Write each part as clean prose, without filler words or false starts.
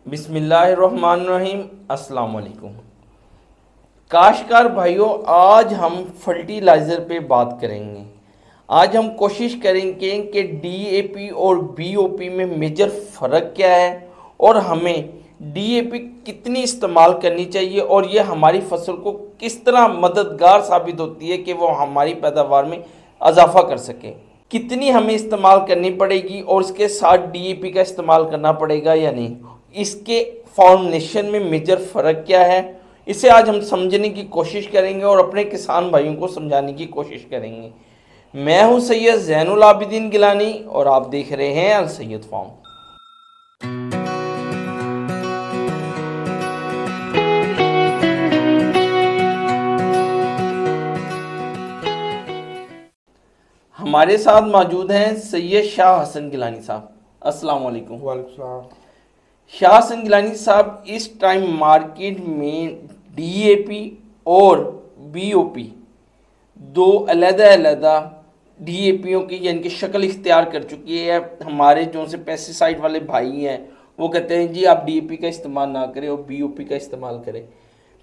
बिस्मिल्लाहिर्रहमानिर्रहीम। अस्सलाम वालेकुम। काश्तकार भाइयों, आज हम फर्टिलाइज़र पे बात करेंगे। आज हम कोशिश करेंगे कि डीएपी और बीओपी में मेजर फ़र्क क्या है और हमें डीएपी कितनी इस्तेमाल करनी चाहिए और ये हमारी फसल को किस तरह मददगार साबित होती है कि वो हमारी पैदावार में इजाफा कर सके। कितनी हमें इस्तेमाल करनी पड़ेगी और इसके साथ डीएपी का इस्तेमाल करना पड़ेगा या नहीं, इसके फॉर्मुलेशन में मेजर फ़र्क क्या है, इसे आज हम समझने की कोशिश करेंगे और अपने किसान भाइयों को समझाने की कोशिश करेंगे। मैं हूं सैयद ज़ैनुल आबिदीन गिलानी और आप देख रहे हैं अल सैयद फार्म। हमारे साथ मौजूद हैं सैयद शाह हसन गिलानी साहब। अस्सलाम वालेकुम। वालेकुम सलाम। शाह हसन गिलानी साहब, इस टाइम मार्केट में डीएपी और बीओपी दो अलग-अलग डीएपीओ की यानी कि शक्ल इख्तियार कर चुकी है। हमारे जो से पेस्टिसाइड वाले भाई हैं वो कहते हैं जी आप डीएपी का इस्तेमाल ना करें और बीओपी का इस्तेमाल करें।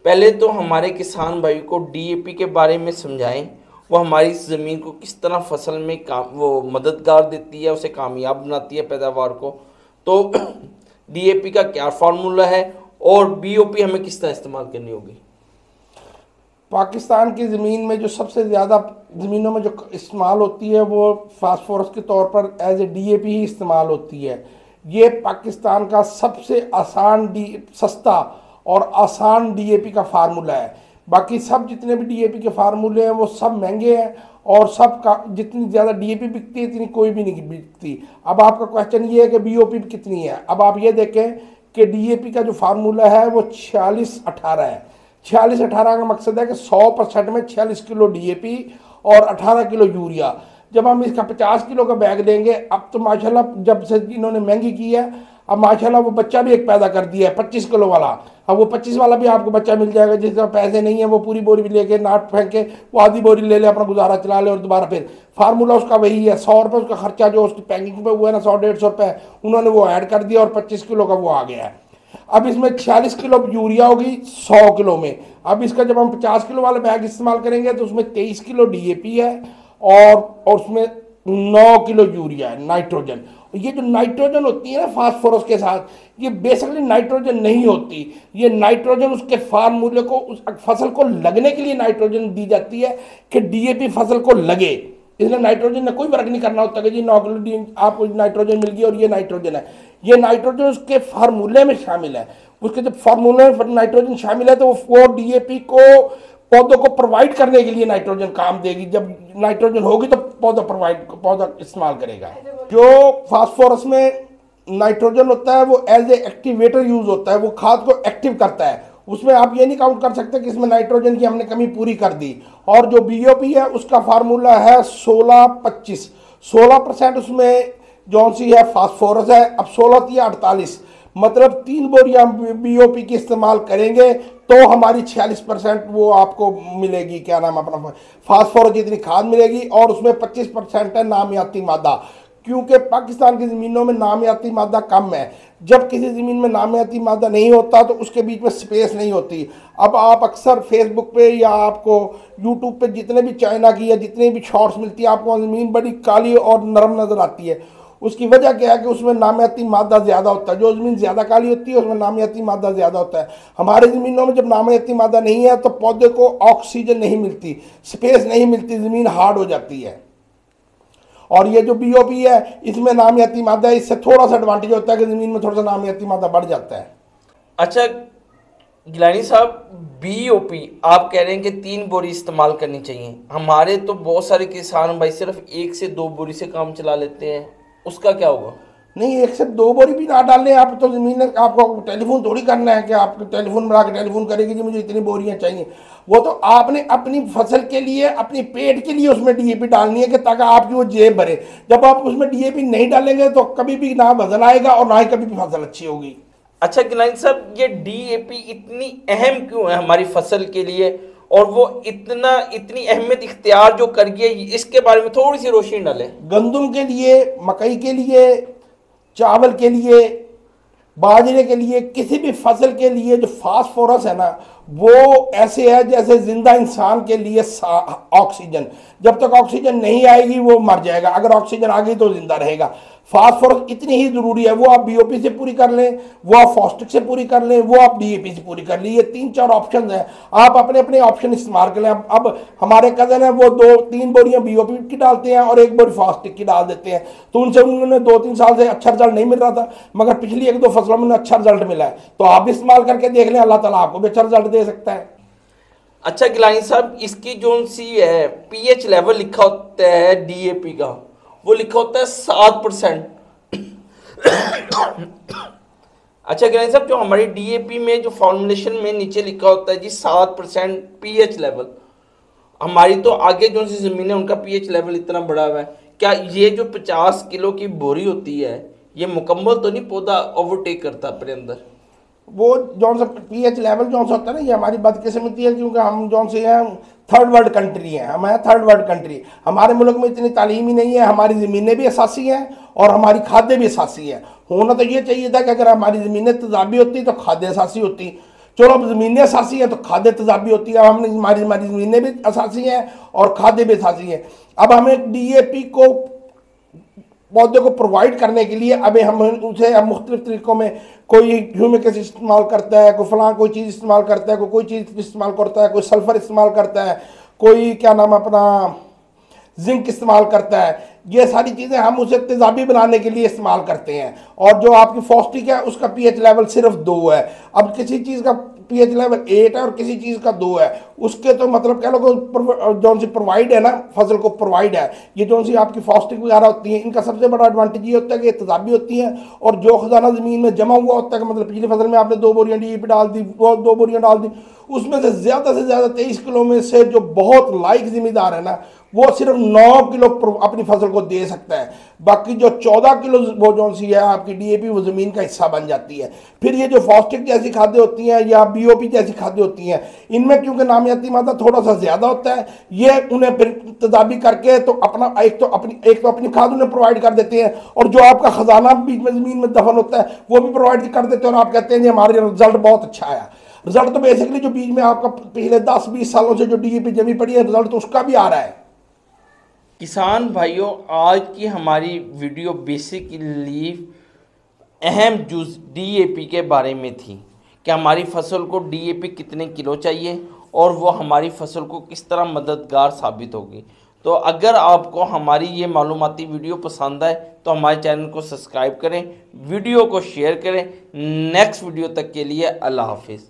पहले तो हमारे किसान भाई को डीएपी के बारे में समझाएं, वो हमारी ज़मीन को किस तरह फसल में वो मददगार देती है, उसे कामयाब बनाती है पैदावार को। तो डीएपी का क्या फार्मूला है और बीओपी हमें किस तरह इस्तेमाल करनी होगी। पाकिस्तान की ज़मीन में जो सबसे ज़्यादा ज़मीनों में जो इस्तेमाल होती है वो फास्फोरस के तौर पर एज ए डीएपी ही इस्तेमाल होती है। ये पाकिस्तान का सबसे सस्ता और आसान डीएपी का फार्मूला है। बाकी सब जितने भी डीएपी के फार्मूले हैं वो सब महंगे हैं और सब का जितनी ज़्यादा डीएपी बिकती है इतनी कोई भी नहीं बिकती। अब आपका क्वेश्चन ये है कि बीओपी कितनी है। अब आप ये देखें कि डीएपी का जो फार्मूला है वो 46-18 है। 46-18 का मकसद है कि 100% में 46 किलो डीएपी और 18 किलो यूरिया। जब हम इसका 50 किलो का बैग देंगे, अब तो माशाल्लाह जब से इन्होंने महंगी की है, अब माशाल्लाह वो बच्चा भी एक पैदा कर दिया है 25 किलो वाला। अब वो 25 वाला भी आपको बच्चा मिल जाएगा। जिसका पैसे नहीं है वो पूरी बोरी भी लेके नाट फेंक के वो आधी बोरी ले ले, अपना गुजारा चला ले और दोबारा फिर फार्मूला उसका वही है। 100 रुपये उसका खर्चा जो उसकी पैकिंग पे हुआ है ना, 100-150 रुपये उन्होंने वो ऐड कर दिया और 25 किलो का वो आ गया है। अब इसमें 46 किलो यूरिया होगी 100 किलो में। अब इसका जब हम 50 किलो वाला बैग इस्तेमाल करेंगे तो उसमें 23 किलो डीएपी है और उसमें 9 किलो यूरिया है नाइट्रोजन। ये जो नाइट्रोजन होती है ना फास्फोरस के साथ, ये बेसिकली नाइट्रोजन नहीं होती। ये नाइट्रोजन उसके फार्मूले को उस फसल को लगने के लिए नाइट्रोजन दी जाती है कि डीएपी फसल को लगे। इसलिए नाइट्रोजन ने कोई फर्क नहीं करना होता कि जी 9 किलो आपको नाइट्रोजन मिल गई और ये नाइट्रोजन है। ये नाइट्रोजन उसके फार्मूले में शामिल है। उसके जब फार्मूले में नाइट्रोजन शामिल है तो वो डीएपी को पौधों को प्रोवाइड करने के लिए नाइट्रोजन काम देगी। जब नाइट्रोजन होगी तो पौधा इस्तेमाल करेगा। जो फास्फोरस में नाइट्रोजन होता है वो एज ए एक्टिवेटर यूज होता है, वो खाद को एक्टिव करता है। उसमें आप ये नहीं काउंट कर सकते कि इसमें नाइट्रोजन की हमने कमी पूरी कर दी। और जो बीओपी है उसका फार्मूला है 16-25। 16% उसमें जौन सी है फास्फोरस है। अब 16 या 48 मतलब 3 बोरियां बीओपी की इस्तेमाल करेंगे तो हमारी 46% वो आपको मिलेगी, क्या नाम अपना फास्फोरस जितनी खाद मिलेगी। और उसमें 25% है नामियाती मादा, क्योंकि पाकिस्तान की ज़मीनों में नामियाती मादा कम है। जब किसी ज़मीन में नामियाती मादा नहीं होता तो उसके बीच में स्पेस नहीं होती। अब आप अक्सर फेसबुक पे या आपको यूट्यूब पे जितने भी चाइना की या जितनी भी शॉर्ट्स मिलती है आपको ज़मीन बड़ी काली और नरम नज़र आती है। उसकी वजह क्या है कि उसमें नामियाती मादा ज़्यादा होता है। जो ज़मीन ज़्यादा काली होती है उसमें नामियाती मादा ज़्यादा होता है। हमारे ज़मीनों में जब नामियाती मादा नहीं है तो पौधे को ऑक्सीजन नहीं मिलती, स्पेस नहीं मिलती, ज़मीन हार्ड हो जाती है। और ये जो बीओपी है इसमें नामियाती मादा है, इससे थोड़ा सा एडवांटेज होता है कि ज़मीन में थोड़ा सा नामियाती मादा बढ़ जाता है। अच्छा गिलानी साहब, बीओपी आप कह रहे हैं कि 3 बोरी इस्तेमाल करनी चाहिए। हमारे तो बहुत सारे किसान भाई सिर्फ 1 से 2 बोरी से काम चला लेते हैं, उसका क्या होगा। नहीं, 1 से 2 बोरी भी ना डालें आप तो ज़मीन आपको टेलीफोन थोड़ी करना है कि आप टेलीफोन बना के टेलीफोन करेगी जी मुझे इतनी बोरियां चाहिए। वो तो आपने अपनी फसल के लिए अपनी पेट के लिए उसमें डीएपी डालनी है कि ताकि आपकी वो जेब भरे। जब आप उसमें डीएपी नहीं डालेंगे तो कभी भी ना वजन आएगा और ना ही कभी भी फसल अच्छी होगी। अच्छा गिलानी साहब, ये डीएपी इतनी अहम क्यों है हमारी फसल के लिए और वो इतनी अहमियत इख्तियार जो कर गया, इसके बारे में थोड़ी सी रोशनी डालें। गंदम के लिए, मकई के लिए, चावल के लिए बाजरे के लिए, किसी भी फसल के लिए जो फास्फोरस है ना, वो ऐसे है जैसे जिंदा इंसान के लिए ऑक्सीजन। जब तक ऑक्सीजन नहीं आएगी वो मर जाएगा, अगर ऑक्सीजन आ गई तो जिंदा रहेगा। फास्फोरस इतनी ही जरूरी है, वो आप बीओपी से पूरी कर लें, वो आप फॉस्टिक से पूरी कर लें, वो आप डीएपी से पूरी कर लें। ये 3-4 ऑप्शन हैं, आप अपने अपने ऑप्शन इस्तेमाल कर लें। अब हमारे कजन है, वो 2-3 बोरियां बीओपी की डालते हैं और 1 बोरी फॉस्टिक की डाल देते हैं, तो उनसे उन्होंने 2-3 साल से अच्छा रिजल्ट नहीं मिल रहा था, मगर पिछली 1-2 फसलों में अच्छा रिजल्ट मिला है। तो आप भी इस्तेमाल करके देख लें, अल्लाह ताला आपको भी अच्छा रिजल्ट दे सकता है। अच्छा गिलानी साहब, इसकी जो सी है पीएच लेवल लिखा होता है डीएपी का, वो लिखा होता है 7%। अच्छा गिलानी साहब, जो हमारी डीएपी में जो फॉर्मुलेशन में नीचे लिखा होता है जी 7% पीएच लेवल, हमारी तो आगे जो सी ज़मीन है उनका पीएच लेवल इतना बड़ा हुआ है, क्या ये जो 50 किलो की बोरी होती है ये मुकम्मल तो नहीं पौधा ओवरटेक करता अपने अंदर? वो जौन सा पीएच लेवल जौन सा होता है ना, ये हमारी बदकिस्मती है, क्योंकि हम जौन से हैं थर्ड वर्ल्ड कंट्री हैं, हम हैं थर्ड वर्ल्ड कंट्री। हमारे मुल्क में इतनी तालीम ही नहीं है, हमारी ज़मीनें भी असासी हैं और हमारी खादें भी असासी हैं। होना तो ये चाहिए था कि अगर हमारी ज़मीनें तेजाबी होती तो खादें असासी होती। चलो अब ज़मीनें असासी हैं तो खादें तेजाबी होती है, अब हमने हमारी ज़मीनें भी असासी हैं और खादें भी असासी हैं। अब हमें डीएपी को पौधे को प्रोवाइड करने के लिए अब हम उसे अब मुख्तलिफ तरीकों में, कोई ह्यूमिक एसिड इस्तेमाल करता है, कोई फलां कोई चीज़ इस्तेमाल करता है, कोई चीज़ इस्तेमाल करता है, कोई सल्फ़र इस्तेमाल करता है, कोई क्या नाम अपना जिंक इस्तेमाल करता है। ये सारी चीज़ें हम उसे तेजाबी बनाने के लिए इस्तेमाल करते हैं। और जो आपकी फॉस्टिक है उसका पीएच लेवल सिर्फ 2 है। अब किसी चीज़ का पीएच लेवल 8 है और किसी चीज़ का 2 है, उसके तो मतलब कह लो जौन सी प्रोवाइड है ना, फसल को प्रोवाइड है, ये जौन सी आपकी फॉस्टिक वगैरह होती है, इनका सबसे बड़ा एडवांटेज ये होता है कि ये तेजाबी होती है और जो खजाना ज़मीन में जमा हुआ होता है, मतलब पिछली फसल में आपने 2 बोरियां डीएपी डाल दी, वो 2 बोरियां डाल दी, उसमें से ज़्यादा 23 किलो में से जो बहुत लाइक जिम्मेदार है ना, वो सिर्फ 9 किलो अपनी फसल को दे सकता है। बाकी जो 14 किलो वो जौन सी है आपकी डीएपी, वो ज़मीन का हिस्सा बन जाती है। फिर ये जो फॉस्टिक जैसी खादें होती हैं या बीओपी जैसी खादें होती हैं, इनमें क्योंकि नामियाती मादा थोड़ा सा ज़्यादा होता है, ये उन्हें फिर तदाबी करके तो अपना एक तो अपनी खाद उन्हें प्रोवाइड कर देते हैं, और जो आपका ख़जाना बीच में ज़मीन में दफन होता है वो भी प्रोवाइड कर देते हैं। और आप कहते हैं जी हमारे रिजल्ट बहुत अच्छा आया। रिजल्ट तो बेसिकली जो बीच में आपका पिछले 10-20 सालों से जो डीएपी जमी पड़ी है, रिजल्ट तो उसका भी आ रहा है। किसान भाइयों, आज की हमारी वीडियो बेसिकली अहम जूस डीएपी के बारे में थी कि हमारी फसल को डीएपी कितने किलो चाहिए और वो हमारी फसल को किस तरह मददगार साबित होगी। तो अगर आपको हमारी ये मालूमाती वीडियो पसंद आए तो हमारे चैनल को सब्सक्राइब करें, वीडियो को शेयर करें। नेक्स्ट वीडियो तक के लिए अल्लाह हाफिज़।